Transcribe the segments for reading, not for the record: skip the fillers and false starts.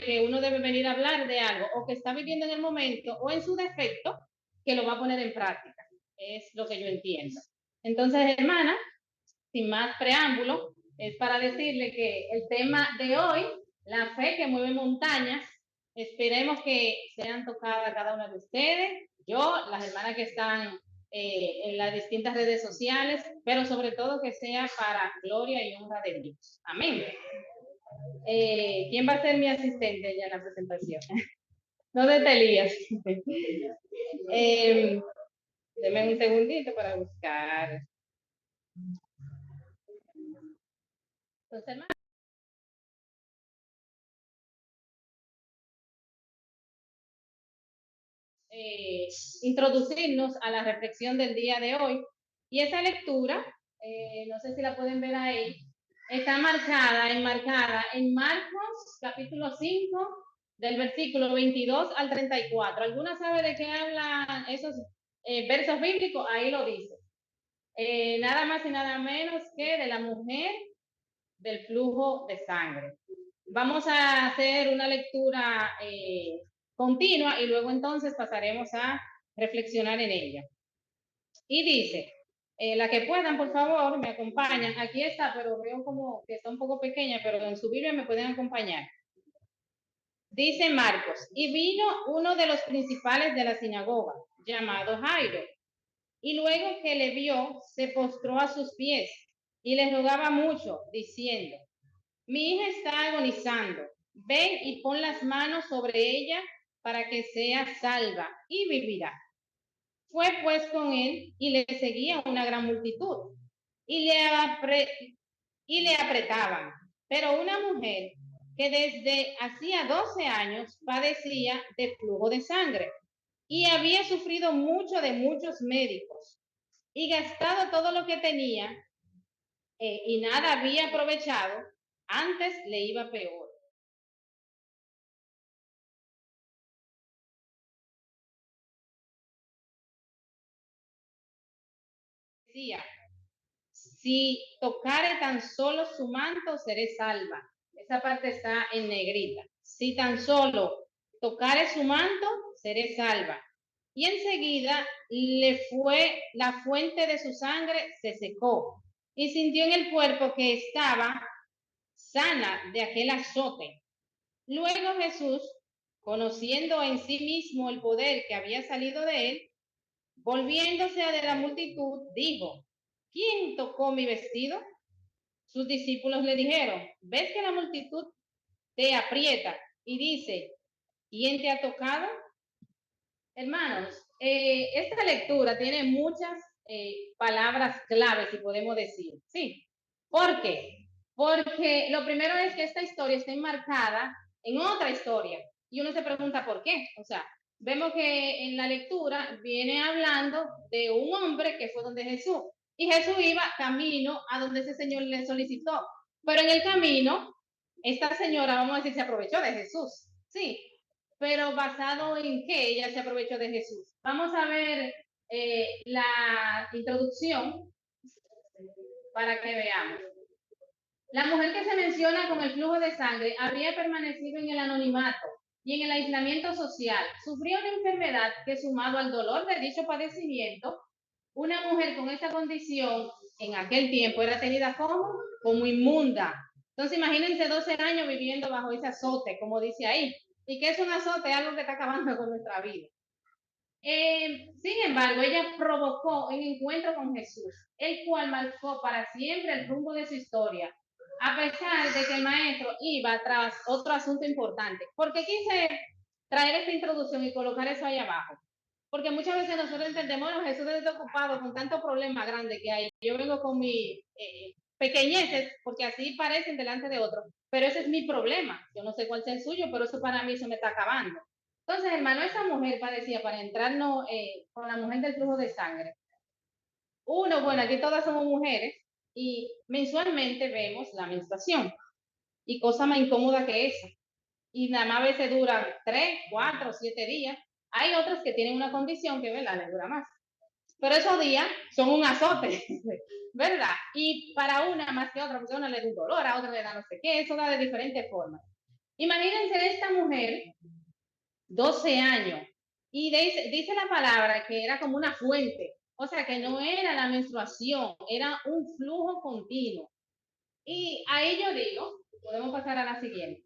que uno debe venir a hablar de algo o que está viviendo en el momento o en su defecto, que lo va a poner en práctica. Es lo que yo entiendo. Entonces, hermana, sin más preámbulo, es para decirle que el tema de hoy, la fe que mueve montañas, esperemos que sean tocadas cada una de ustedes, yo, las hermanas que están en las distintas redes sociales, pero sobre todo que sea para gloria y honra de Dios. Amén. ¿Quién va a ser mi asistente ya en la presentación? ¿Dónde está Elías? Deme un segundito para buscar. Entonces, hermano. Introducirnos a la reflexión del día de hoy. Y esa lectura, no sé si la pueden ver ahí, está enmarcada en Marcos capítulo 5, del versículo 22 al 34. ¿Alguna sabe de qué hablan esos versos bíblicos? Ahí lo dice. Nada más y nada menos que de la mujer del flujo de sangre. Vamos a hacer una lectura continua y luego entonces pasaremos a reflexionar en ella. Y dice, la que puedan, por favor, me acompañan. Aquí está, pero veo como que está un poco pequeña, pero en su Biblia me pueden acompañar. Dice Marcos, y vino uno de los principales de la sinagoga, llamado Jairo, y luego que le vio, se postró a sus pies y le rogaba mucho, diciendo, mi hija está agonizando, ven y pon las manos sobre ella para que sea salva y vivirá. Fue pues con él y le seguía una gran multitud y le apretaban. Pero una mujer que desde hacía 12 años padecía de flujo de sangre y había sufrido mucho de muchos médicos y gastado todo lo que tenía y nada había aprovechado, antes le iba peor. Decía, si tocare tan solo su manto, seré salva. Esa parte está en negrita. Si tan solo tocare su manto, seré salva. Y enseguida le fue la fuente de su sangre, se secó y sintió en el cuerpo que estaba sana de aquel azote. Luego Jesús, conociendo en sí mismo el poder que había salido de él, volviéndose de la multitud, dijo, ¿quién tocó mi vestido? Sus discípulos le dijeron, ¿ves que la multitud te aprieta? Y dice, ¿quién te ha tocado? Hermanos, esta lectura tiene muchas palabras claves, si podemos decir. ¿Sí? ¿Por qué? Porque lo primero es que esta historia está enmarcada en otra historia. Y uno se pregunta por qué. O sea, vemos que en la lectura viene hablando de un hombre que fue donde Jesús. Y Jesús iba camino a donde ese señor le solicitó. Pero en el camino, esta señora, vamos a decir, se aprovechó de Jesús. Sí, pero basado en qué ella se aprovechó de Jesús. Vamos a ver la introducción para que veamos. La mujer que se menciona con el flujo de sangre habría permanecido en el anonimato y en el aislamiento social. Sufrió una enfermedad que, sumado al dolor de dicho padecimiento, una mujer con esa condición en aquel tiempo era tenida como inmunda. Entonces imagínense 12 años viviendo bajo ese azote, como dice ahí. ¿Y qué es un azote? Algo que está acabando con nuestra vida. Sin embargo, ella provocó un encuentro con Jesús, el cual marcó para siempre el rumbo de su historia, a pesar de que el maestro iba tras otro asunto importante. ¿Por qué quise traer esta introducción y colocar eso ahí abajo? Porque muchas veces nosotros entendemos, bueno, Jesús está ocupado con tantos problemas grandes que hay. Yo vengo con mi pequeñeces, porque así parecen delante de otros, pero ese es mi problema. Yo no sé cuál sea el suyo, pero eso para mí se me está acabando. Entonces, hermano, esa mujer padecía, para entrarnos con la mujer del flujo de sangre. Uno, bueno, aquí todas somos mujeres y mensualmente vemos la menstruación y cosa más incómoda que esa. Y nada más a veces duran 3, 4, 7 días. Hay otras que tienen una condición que, ¿verdad?, les dura más. Pero esos días son un azote, ¿verdad? Y para una más que otra, porque a una le da un dolor, a otra le da no sé qué, eso da de diferentes formas. Imagínense esta mujer, 12 años, y dice la palabra que era como una fuente, o sea que no era la menstruación, era un flujo continuo. Y ahí yo digo, podemos pasar a la siguiente,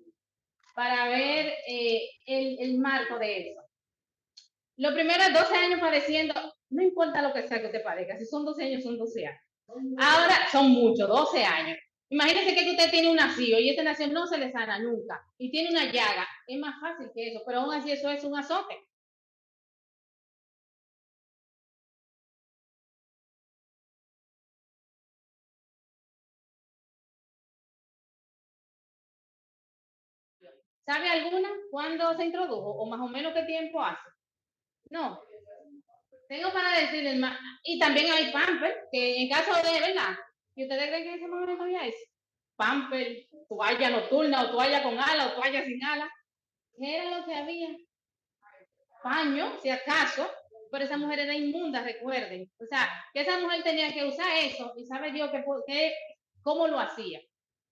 para ver el marco de eso. Lo primero es 12 años padeciendo, no importa lo que sea que usted padezca, si son 12 años, son 12 años. Ahora son muchos, 12 años. Imagínese que usted tiene un nacido y ese nacido no se le sana nunca y tiene una llaga. Es más fácil que eso, pero aún así eso es un azote. ¿Sabe alguna cuándo se introdujo o más o menos qué tiempo hace? No. Tengo para decirles más. Y también hay pamper, que en caso de, ¿verdad? ¿Y ustedes creen que en ese momento había eso? Pamper, toalla nocturna o toalla con ala o toalla sin ala. ¿Qué era lo que había? Paño, si acaso, pero esa mujer era inmunda, recuerden. O sea, que esa mujer tenía que usar eso y sabe Dios cómo lo hacía.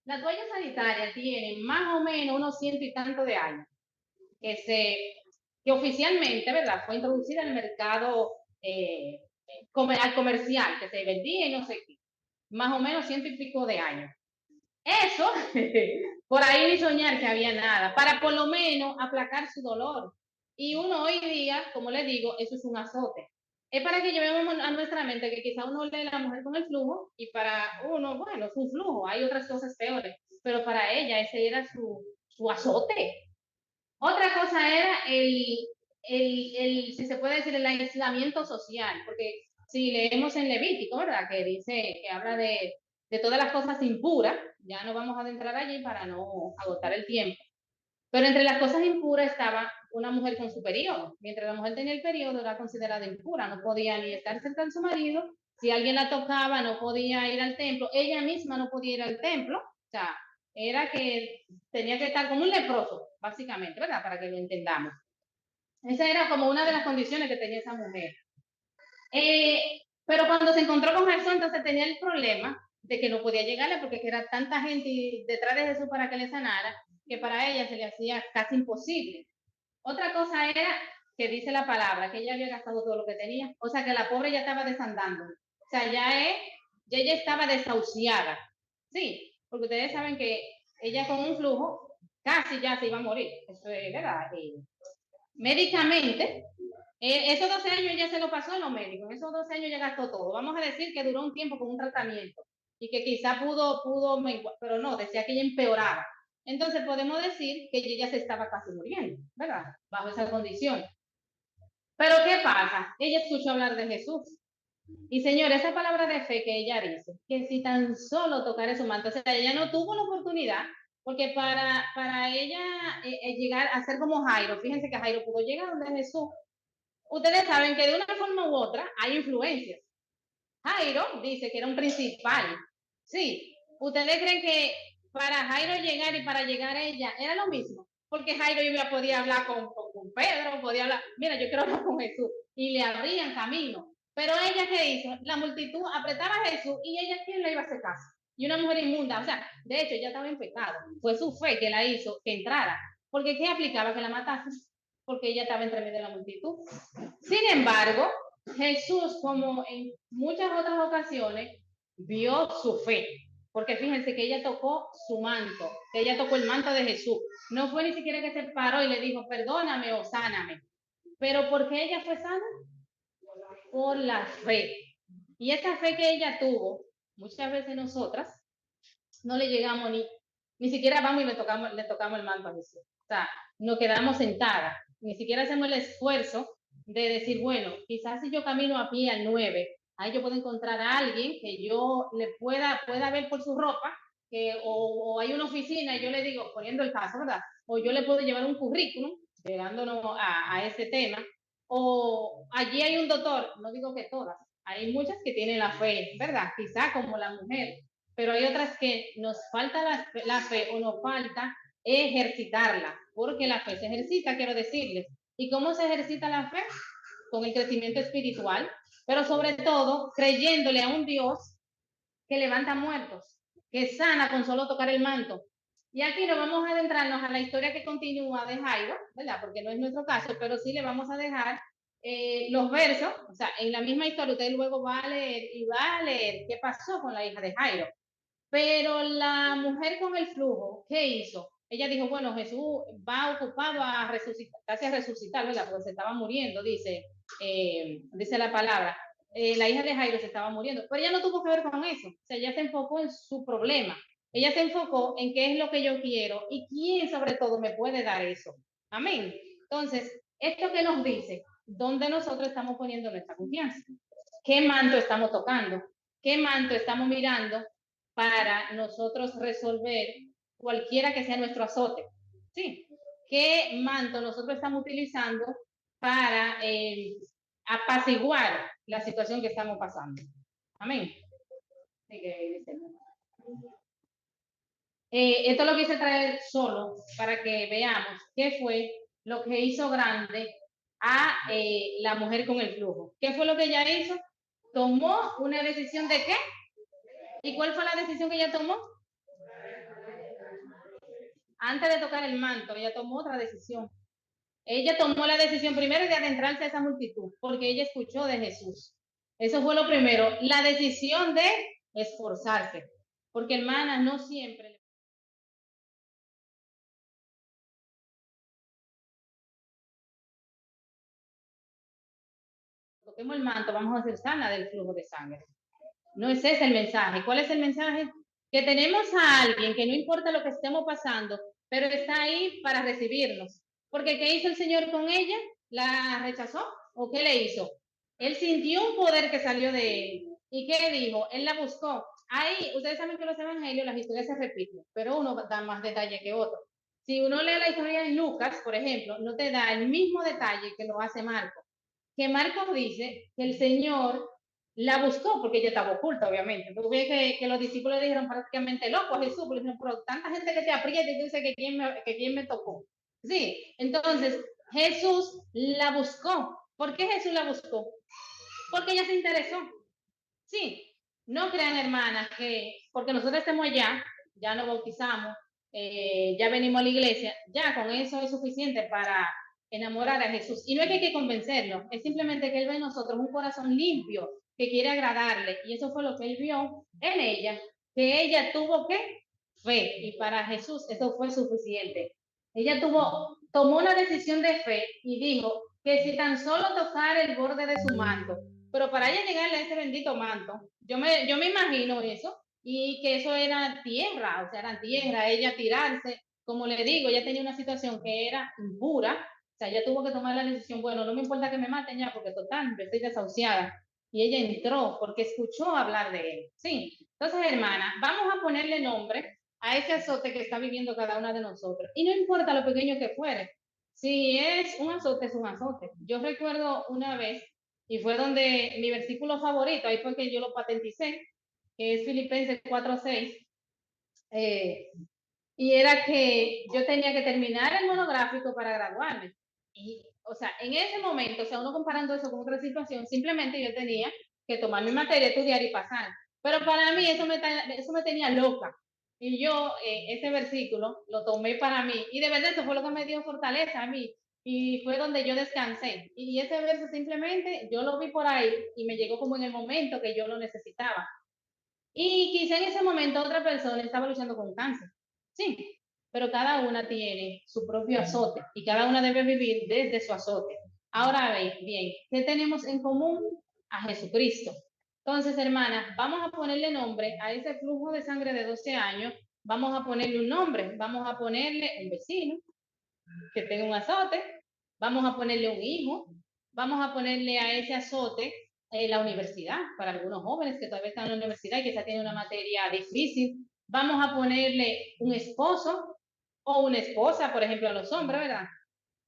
La toalla sanitaria tiene más o menos unos 100 y tanto de años que oficialmente, ¿verdad? Fue introducida en el mercado al comercial, que se vendía y no sé qué. Más o menos 100 y pico de años. Eso, por ahí ni soñar que había nada, para por lo menos aplacar su dolor. Y uno hoy día, como les digo, eso es un azote. Es para que llevemos a nuestra mente que quizá uno lee a la mujer con el flujo y para uno, bueno, es un flujo, hay otras cosas peores, pero para ella ese era su azote. Otra cosa era si se puede decir, el aislamiento social, porque si leemos en Levítico, ¿verdad? Que dice, que habla de todas las cosas impuras, ya no vamos a adentrar allí para no agotar el tiempo. Pero entre las cosas impuras estaba una mujer con su periodo. Mientras la mujer tenía el periodo, era considerada impura, no podía ni estar cerca de su marido. Si alguien la tocaba, no podía ir al templo. Ella misma no podía ir al templo. O sea, era que tenía que estar como un leproso, básicamente, ¿verdad? Para que lo entendamos. Esa era como una de las condiciones que tenía esa mujer. Pero cuando se encontró con Jesús, entonces tenía el problema de que no podía llegarle porque era tanta gente detrás de Jesús para que le sanara, que para ella se le hacía casi imposible. Otra cosa era que dice la palabra, que ella había gastado todo lo que tenía, o sea que la pobre ya estaba desandando, o sea, ya ella estaba desahuciada, sí, porque ustedes saben que ella con un flujo casi ya se iba a morir, eso es verdad. Médicamente, esos 12 años ya se lo pasó a los médicos, esos 12 años ya gastó todo, vamos a decir que duró un tiempo con un tratamiento y que quizá pudo menguar, pero no, decía que ella empeoraba. Entonces podemos decir que ella se estaba casi muriendo, ¿verdad? Bajo esa condición. Pero ¿qué pasa? Ella escuchó hablar de Jesús. Y señor, esa palabra de fe que ella dice, que si tan solo tocara su manto, o sea, ella no tuvo la oportunidad, porque para ella llegar a ser como Jairo, fíjense que Jairo pudo llegar donde Jesús. Ustedes saben que de una forma u otra hay influencias. Jairo dice que era un principal. Sí, ¿ustedes creen que para Jairo llegar y para llegar a ella era lo mismo? Porque Jairo ya podía hablar con Pedro, podía hablar, mira, yo quiero hablar con Jesús, y le abrían camino. Pero ella, ¿qué hizo? La multitud apretaba a Jesús y ella, ¿quién le iba a hacer caso? Y una mujer inmunda, o sea, de hecho, ella estaba en pecado. Fue su fe que la hizo que entrara. Porque ¿qué aplicaba? Que la matase. Porque ella estaba entre medio de la multitud. Sin embargo, Jesús, como en muchas otras ocasiones, vio su fe, porque fíjense que ella tocó su manto, que ella tocó el manto de Jesús. No fue ni siquiera que se paró y le dijo, perdóname o sáname. Pero ¿por qué ella fue sana? Por la fe. Y esa fe que ella tuvo, muchas veces nosotras no le llegamos ni siquiera vamos y le tocamos el manto a Jesús. O sea, nos quedamos sentadas, ni siquiera hacemos el esfuerzo de decir, bueno, quizás si yo camino a pie al 9, ahí yo puedo encontrar a alguien que yo le pueda ver por su ropa, o hay una oficina y yo le digo, poniendo el caso, ¿verdad? O yo le puedo llevar un currículum, llegándonos a ese tema, o allí hay un doctor, no digo que todas, hay muchas que tienen la fe, ¿verdad? Quizá como la mujer, pero hay otras que nos falta la fe o nos falta ejercitarla, porque la fe se ejercita, quiero decirles. ¿Y cómo se ejercita la fe? Con el crecimiento espiritual, pero sobre todo creyéndole a un Dios que levanta muertos, que sana con solo tocar el manto. Y aquí no vamos a adentrarnos a la historia que continúa de Jairo, ¿verdad? Porque no es nuestro caso, pero sí le vamos a dejar los versos, o sea, en la misma historia usted luego va a leer y va a leer qué pasó con la hija de Jairo. Pero la mujer con el flujo, ¿qué hizo? Ella dijo, bueno, Jesús va ocupado a resucitar, casi a resucitar, ¿verdad? Porque se estaba muriendo, dice la palabra. La hija de Jairo se estaba muriendo, pero ella no tuvo que ver con eso. O sea, ella se enfocó en su problema. Ella se enfocó en qué es lo que yo quiero y quién sobre todo me puede dar eso. Amén. Entonces, esto que nos dice, ¿dónde nosotros estamos poniendo nuestra confianza? ¿Qué manto estamos tocando? ¿Qué manto estamos mirando para nosotros resolver cualquiera que sea nuestro azote? ¿Sí? ¿Qué manto nosotros estamos utilizando para apaciguar la situación que estamos pasando? Amén. Esto lo quise traer solo para que veamos qué fue lo que hizo grande a la mujer con el flujo. ¿Qué fue lo que ella hizo? Tomó una decisión de qué. ¿Y cuál fue la decisión que ella tomó? Antes de tocar el manto, ella tomó otra decisión. Ella tomó la decisión primero de adentrarse a esa multitud, porque ella escuchó de Jesús. Eso fue lo primero. La decisión de esforzarse. Porque, hermanas, no siempre. Toquemos el manto, vamos a ser sana del flujo de sangre. No es ese el mensaje. ¿Cuál es el mensaje? Que tenemos a alguien que no importa lo que estemos pasando, pero está ahí para recibirnos. Porque ¿qué hizo el Señor con ella? ¿La rechazó? ¿O qué le hizo? Él sintió un poder que salió de él. ¿Y qué dijo? Él la buscó. Ahí, ustedes saben que los evangelios, las historias se repiten, pero uno da más detalle que otro. Si uno lee la historia en Lucas, por ejemplo, no te da el mismo detalle que lo hace Marcos. Que Marcos dice que el Señor la buscó porque ella estaba oculta, obviamente. Entonces, que los discípulos le dijeron prácticamente loco a Jesús, porque dijeron, pero tanta gente que te aprieta y dice que quién me tocó. Sí, entonces Jesús la buscó. ¿Por qué Jesús la buscó? Porque ella se interesó. Sí, no crean, hermanas, que porque nosotros estemos allá, ya nos bautizamos, ya venimos a la iglesia, ya con eso es suficiente para enamorar a Jesús. Y no es que hay que convencerlo, es simplemente que Él ve en nosotros un corazón limpio que quiere agradarle. Y eso fue lo que Él vio en ella, que ella tuvo que fe. Y para Jesús eso fue suficiente. Ella tomó una decisión de fe y dijo que si tan solo tocar el borde de su manto, pero para ella llegarle a ese bendito manto, yo me imagino eso, y que eso era tierra, o sea, era tierra, ella tirarse, como le digo, ella tenía una situación que era impura, o sea, ella tuvo que tomar la decisión, bueno, no me importa que me maten ya, porque total, estoy desahuciada, y ella entró porque escuchó hablar de él, sí. Entonces, hermana, vamos a ponerle nombre a ese azote que está viviendo cada una de nosotros, y no importa lo pequeño que fuere, si es un azote, es un azote. Yo recuerdo una vez, y fue donde mi versículo favorito, ahí fue que yo lo patenticé, que es Filipenses 4:6, y era que yo tenía que terminar el monográfico para graduarme. Y, o sea, en ese momento, o sea, uno comparando eso con otra situación, simplemente yo tenía que tomar mi materia, estudiar y pasar. Pero para mí eso me tenía loca. Y yo ese versículo lo tomé para mí. Y de verdad eso fue lo que me dio fortaleza a mí. Y fue donde yo descansé. Y ese verso simplemente yo lo vi por ahí y me llegó como en el momento que yo lo necesitaba. Y quizá en ese momento otra persona estaba luchando con cáncer. Sí, pero cada una tiene su propio azote y cada una debe vivir desde su azote. Ahora bien, ¿qué tenemos en común? A Jesucristo. Entonces, hermanas, vamos a ponerle nombre a ese flujo de sangre de 12 años, vamos a ponerle un nombre, vamos a ponerle un vecino que tenga un azote, vamos a ponerle un hijo, vamos a ponerle a ese azote la universidad, para algunos jóvenes que todavía están en la universidad y que ya tienen una materia difícil, vamos a ponerle un esposo o una esposa, por ejemplo, a los hombres, ¿verdad?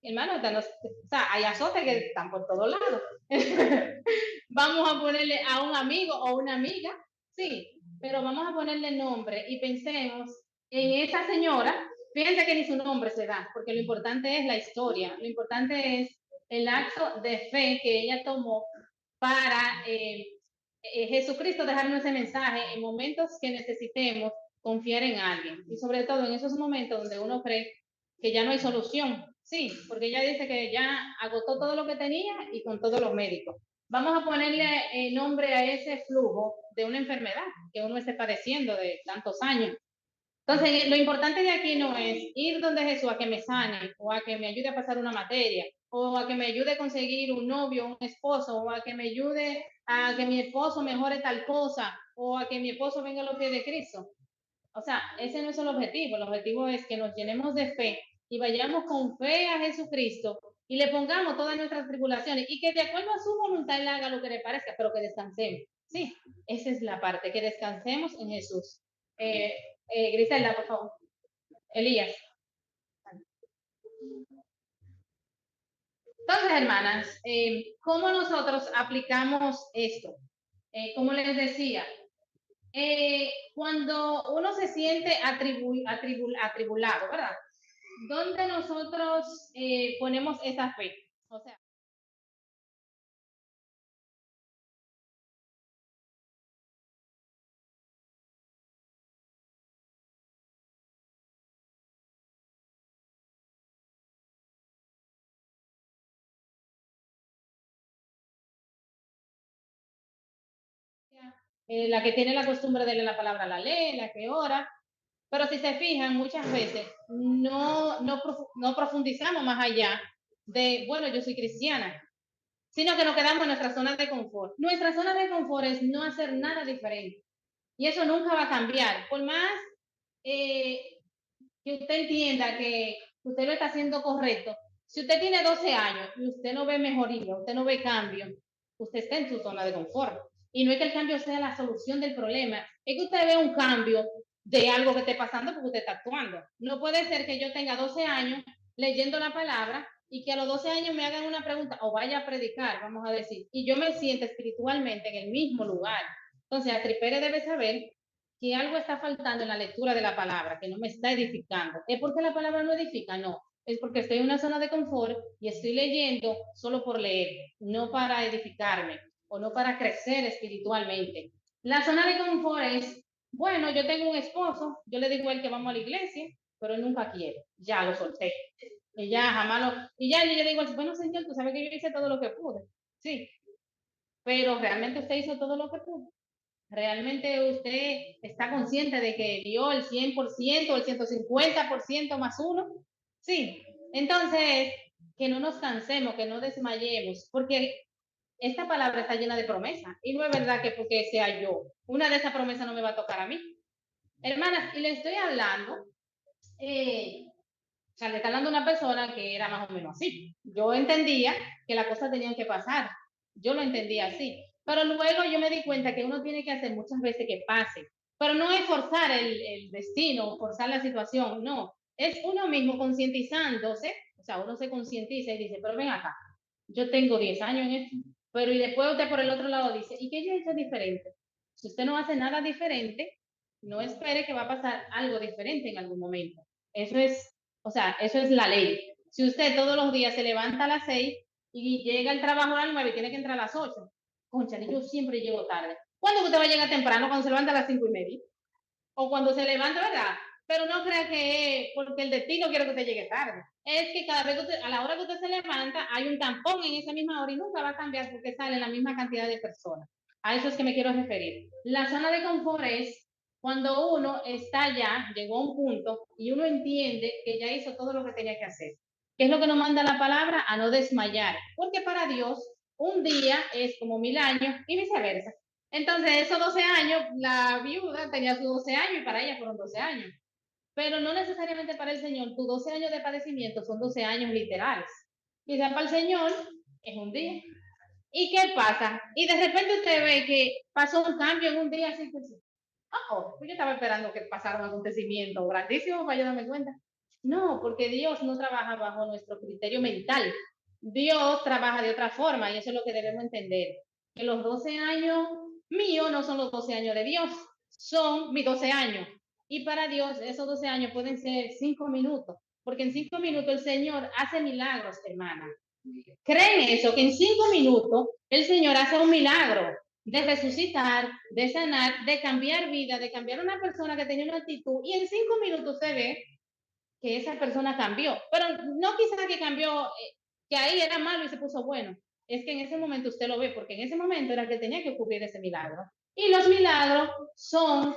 Hermano, o sea, hay azotes que están por todos lados. Vamos a ponerle a un amigo o una amiga, sí, pero vamos a ponerle nombre y pensemos en esa señora. Fíjense que ni su nombre se da, porque lo importante es la historia, lo importante es el acto de fe que ella tomó para Jesucristo dejarnos ese mensaje en momentos que necesitemos confiar en alguien. Y sobre todo en esos momentos donde uno cree que ya no hay solución. Sí, porque ella dice que ya agotó todo lo que tenía y con todos los médicos. Vamos a ponerle nombre a ese flujo de una enfermedad que uno esté padeciendo de tantos años. Entonces, lo importante de aquí no es ir donde Jesús a que me sane o a que me ayude a pasar una materia o a que me ayude a conseguir un novio, un esposo, o a que me ayude a que mi esposo mejore tal cosa o a que mi esposo venga a los pies de Cristo. O sea, ese no es el objetivo. El objetivo es que nos llenemos de fe y vayamos con fe a Jesucristo y le pongamos todas nuestras tribulaciones y que de acuerdo a su voluntad él haga lo que le parezca, pero que descansemos. Sí, esa es la parte, que descansemos en Jesús. Griselda, por favor. Elías. Entonces, hermanas, ¿cómo nosotros aplicamos esto? Como les decía, cuando uno se siente atribulado, ¿verdad? ¿Dónde nosotros ponemos esa fe? O sea, la que tiene la costumbre de leer la palabra la lee, la que ora, pero si se fijan, muchas veces no profundizamos más allá de, bueno, yo soy cristiana, sino que nos quedamos en nuestra zona de confort. Nuestra zona de confort es no hacer nada diferente. Y eso nunca va a cambiar. Por más que usted entienda que usted lo está haciendo correcto, si usted tiene 12 años y usted no ve mejoría, usted no ve cambio, usted está en su zona de confort. Y no es que el cambio sea la solución del problema, es que usted ve un cambio de algo que esté pasando porque usted está actuando. No puede ser que yo tenga 12 años leyendo la palabra y que a los 12 años me hagan una pregunta o vaya a predicar, vamos a decir, y yo me siento espiritualmente en el mismo lugar. Entonces, Atripere debe saber que algo está faltando en la lectura de la palabra, que no me está edificando. ¿Es porque la palabra no edifica? No. Es porque estoy en una zona de confort y estoy leyendo solo por leer, no para edificarme o no para crecer espiritualmente. La zona de confort es, bueno, yo tengo un esposo, yo le digo a él que vamos a la iglesia, pero él nunca quiere. Ya lo solté. Y ya jamás lo... Y ya yo le digo, bueno, Señor, tú sabes que yo hice todo lo que pude. Sí, pero realmente usted hizo todo lo que pudo. ¿Realmente usted está consciente de que dio el 100%, el 150% más uno? Sí. Entonces, que no nos cansemos, que no desmayemos, porque esta palabra está llena de promesas. Y no es verdad que porque sea yo, una de esas promesas no me va a tocar a mí. Hermanas, y le estoy hablando, o sea, le está hablando a una persona que era más o menos así. Yo entendía que las cosas tenían que pasar. Yo lo entendía así. Pero luego yo me di cuenta que uno tiene que hacer muchas veces que pase. Pero no es forzar el destino, forzar la situación, no. Es uno mismo concientizándose, o sea, uno se concientiza y dice, pero ven acá, yo tengo 10 años en esto, pero y después usted por el otro lado dice, ¿y qué yo he hecho diferente? Si usted no hace nada diferente, no espere que va a pasar algo diferente en algún momento. Eso es, o sea, eso es la ley. Si usted todos los días se levanta a las 6 y llega al trabajo a las 9 y tiene que entrar a las 8, concha, yo siempre llego tarde. ¿Cuándo usted va a llegar temprano? Cuando se levanta a las 5:30. O cuando se levanta, ¿verdad? Pero no crea que es porque el destino quiere que usted llegue tarde. Es que cada vez que usted, a la hora que usted se levanta, hay un tampón en esa misma hora y nunca va a cambiar porque sale la misma cantidad de personas. A eso es que me quiero referir. La zona de confort es cuando uno está ya, llegó a un punto y uno entiende que ya hizo todo lo que tenía que hacer. ¿Qué es lo que nos manda la palabra? A no desmayar. Porque para Dios, un día es como 1000 años y viceversa. Entonces, esos 12 años, la viuda tenía sus 12 años y para ella fueron 12 años. Pero no necesariamente para el Señor, tus 12 años de padecimiento son 12 años literales. Quizás para el Señor es un día. ¿Y qué pasa? Y de repente usted ve que pasó un cambio en un día así que pues yo estaba esperando que pasara un acontecimiento grandísimo para yo darme cuenta. No, porque Dios no trabaja bajo nuestro criterio mental. Dios trabaja de otra forma y eso es lo que debemos entender. Que los 12 años míos no son los 12 años de Dios, son mis 12 años. Y para Dios esos 12 años pueden ser 5 minutos, porque en 5 minutos el Señor hace milagros, hermana. ¿Creen eso? Que en 5 minutos el Señor hace un milagro. de resucitar, de sanar, de cambiar vida, de cambiar una persona que tenía una actitud y en 5 minutos se ve que esa persona cambió, pero no quizás que cambió, que ahí era malo y se puso bueno, es que en ese momento usted lo ve, porque en ese momento era que tenía que ocurrir ese milagro. Y los milagros son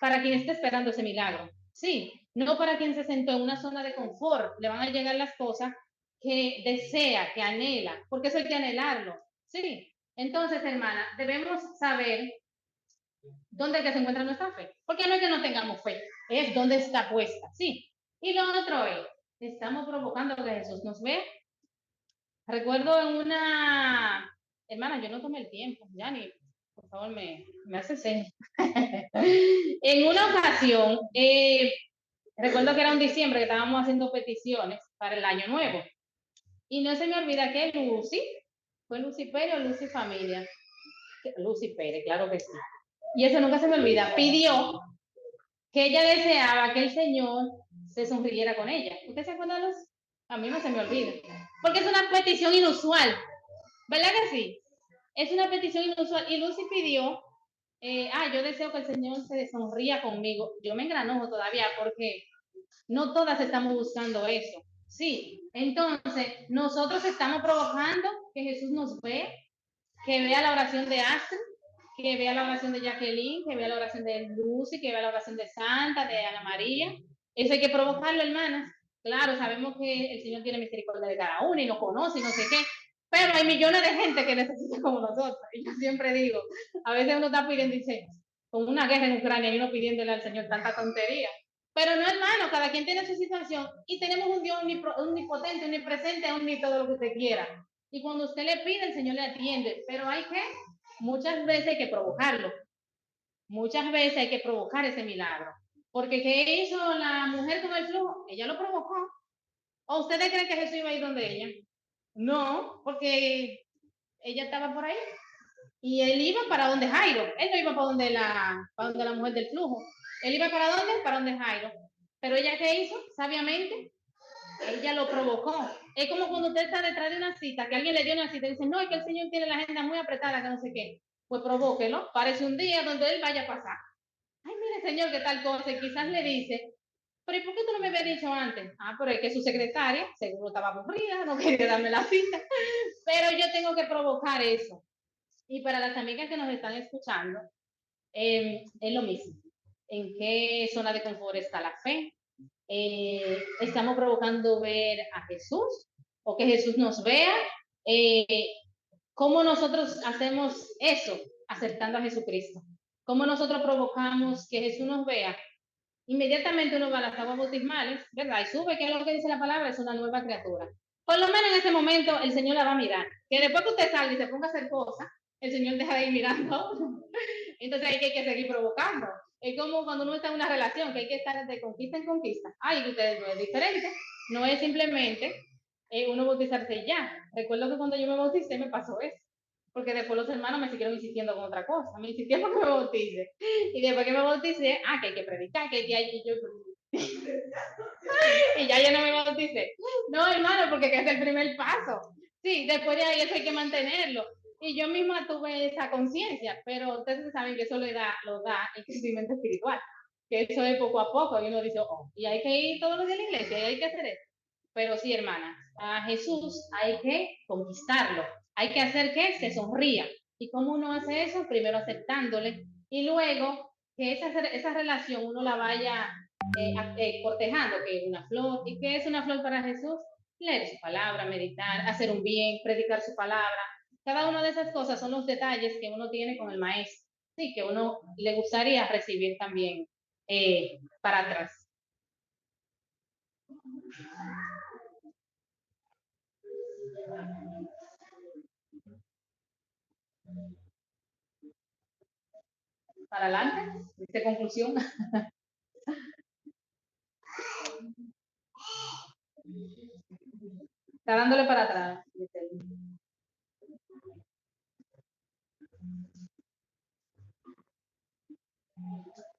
para quien esté esperando ese milagro, sí, no para quien se sentó en una zona de confort, le van a llegar las cosas que desea, que anhela, porque eso hay que anhelarlo, sí. Entonces, hermana, debemos saber dónde es que se encuentra nuestra fe, porque no es que no tengamos fe, es dónde está puesta, sí. Y lo otro es, estamos provocando que Jesús nos vea. Recuerdo en una, hermana, yo no tomé el tiempo, ya ni, por favor, me hace señas. En una ocasión, recuerdo que era un diciembre que estábamos haciendo peticiones para el año nuevo. Y no se me olvida que Lucy, fue Lucy Pérez o Lucy Familia. Lucy Pérez, claro que sí. Y eso nunca se me olvida. Pidió que ella deseaba que el Señor se sonriera con ella. ¿Usted se acuerda de los? A mí no se me olvida. Porque es una petición inusual. ¿Verdad que sí? Es una petición inusual. Y Lucy pidió, yo deseo que el Señor se sonría conmigo. Yo me engranojo todavía porque no todas estamos buscando eso. Sí, entonces nosotros estamos provocando que Jesús nos vea, que vea la oración de Astrid, que vea la oración de Jacqueline, que vea la oración de Lucy, que vea la oración de Santa, de Ana María. Eso hay que provocarlo, hermanas. Claro, sabemos que el Señor tiene misericordia de cada uno y nos conoce y no sé qué, pero hay millones de gente que necesita como nosotros. Y yo siempre digo, a veces uno está pidiendo, dice, con una guerra en Ucrania y uno pidiéndole al Señor tanta tontería. Pero no, hermano, cada quien tiene su situación y tenemos un Dios omnipotente, omnipresente, omni todo lo que usted quiera. Y cuando usted le pide, el Señor le atiende. Pero hay que, muchas veces hay que provocarlo. Muchas veces hay que provocar ese milagro. Porque ¿qué hizo la mujer con el flujo? Ella lo provocó. ¿O ustedes creen que Jesús iba a ir donde ella? No, porque ella estaba por ahí. Y él iba para donde Jairo. Él no iba para donde la mujer del flujo. Él iba para dónde? Para donde Jairo. Pero ella, ¿qué hizo? Sabiamente, ella lo provocó. Es como cuando usted está detrás de una cita, que alguien le dio una cita y dice, no, es que el Señor tiene la agenda muy apretada, que no sé qué. Pues provóquelo, parece un día donde él vaya a pasar. Ay, mire, Señor, qué tal cosa. Y quizás le dice, pero ¿y por qué tú no me habías dicho antes? Ah, pero es que su secretaria seguro estaba aburrida, no quería darme la cita. Pero yo tengo que provocar eso. Y para las amigas que nos están escuchando, es lo mismo. ¿En qué zona de confort está la fe? Estamos provocando ver a Jesús o que Jesús nos vea. ¿Cómo nosotros hacemos eso? Aceptando a Jesucristo. ¿Cómo nosotros provocamos que Jesús nos vea? Inmediatamente uno va a las aguas bautismales, ¿verdad? Y sube, que es lo que dice la palabra, es una nueva criatura. Por lo menos en ese momento el Señor la va a mirar. Que después que usted salga y se ponga a hacer cosas, el Señor deja de ir mirando. Entonces hay que seguir provocando. Es como cuando uno está en una relación, que hay que estar de conquista en conquista. Ay, que ustedes no es diferente. No es simplemente uno bautizarse y ya. Recuerdo que cuando yo me bauticé me pasó eso. Porque después los hermanos me siguieron insistiendo con otra cosa. Me insistieron para que me bautice. Y después que me bauticé, que hay que predicar, que hay que yo. Y ya yo no me bauticé. No, hermano, porque es el primer paso. Sí, después de ahí eso hay que mantenerlo. Y yo misma tuve esa conciencia, pero ustedes saben que eso lo da el crecimiento espiritual, que eso es poco a poco, y uno dice, y hay que ir todos los días a la iglesia, y hay que hacer eso. Pero sí, hermana, a Jesús hay que conquistarlo, hay que hacer que se sonría. ¿Y cómo uno hace eso? Primero aceptándole, y luego que esa relación uno la vaya cortejando, que es una flor. ¿Y qué es una flor para Jesús? Leer su palabra, meditar, hacer un bien, predicar su palabra. Cada una de esas cosas son los detalles que uno tiene con el maestro, sí, que uno le gustaría recibir también para atrás. Para adelante, ¿viste conclusión? Está dándole para atrás.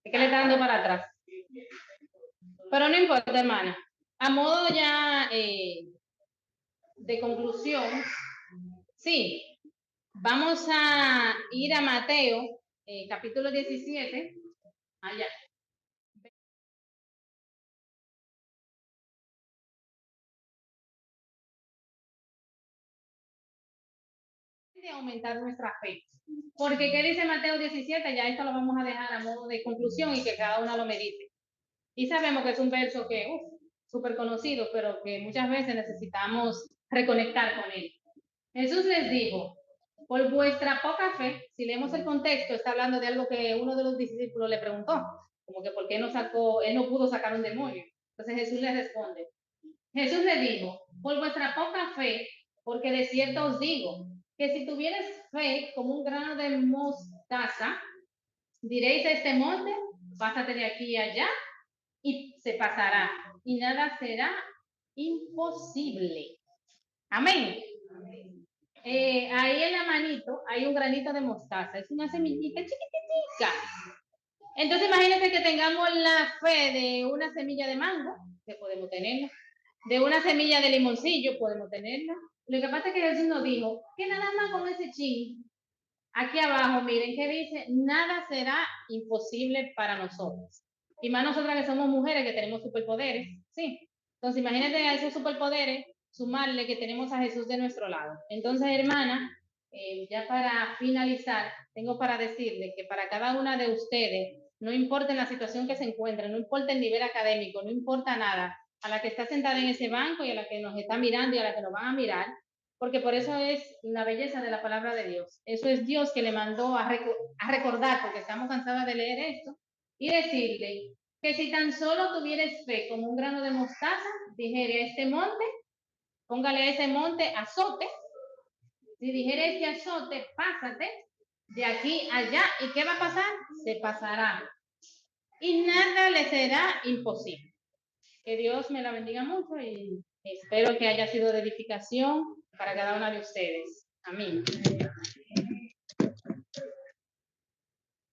Es que le está dando para atrás. Pero no importa, hermana. A modo ya de conclusión, sí, Vamos a ir a Mateo, capítulo 17. Allá. De aumentar nuestra fe. Porque, ¿qué dice Mateo 17? Ya esto lo vamos a dejar a modo de conclusión y que cada uno lo medite. Y sabemos que es un verso que, súper conocido, pero que muchas veces necesitamos reconectar con él. Jesús les dijo, por vuestra poca fe, si leemos el contexto, está hablando de algo que uno de los discípulos le preguntó, como que por qué no sacó, él no pudo sacar un demonio. Entonces Jesús le responde, Jesús le dijo, por vuestra poca fe, porque de cierto os digo, que si tuvieres fe como un grano de mostaza, diréis a este monte, pásate de aquí y allá, y se pasará, y nada será imposible. Amén. Ahí en la manito hay un granito de mostaza, es una semillita chiquitita. Entonces imagínense que tengamos la fe de una semilla de mango, que podemos tenerla, de una semilla de limoncillo, podemos tenerla. Lo que pasa es que Jesús nos dijo que nada más con ese chin, aquí abajo, miren que dice, nada será imposible para nosotros. Y más nosotras que somos mujeres, que tenemos superpoderes, ¿sí? Entonces imagínate a esos superpoderes, sumarle que tenemos a Jesús de nuestro lado. Entonces, hermana, ya para finalizar, tengo para decirle que para cada una de ustedes, no importa la situación que se encuentren, no importa el nivel académico, no importa nada, a la que está sentada en ese banco y a la que nos está mirando y a la que nos van a mirar, porque por eso es la belleza de la palabra de Dios. Eso es Dios que le mandó a recordar, porque estamos cansadas de leer esto, y decirle que si tan solo tuvieres fe como un grano de mostaza, dijere este monte, póngale ese monte azote, si dijere este azote, pásate de aquí allá, ¿y qué va a pasar? Se pasará. Y nada le será imposible. Que Dios me la bendiga mucho y espero que haya sido de edificación para cada una de ustedes. Amén.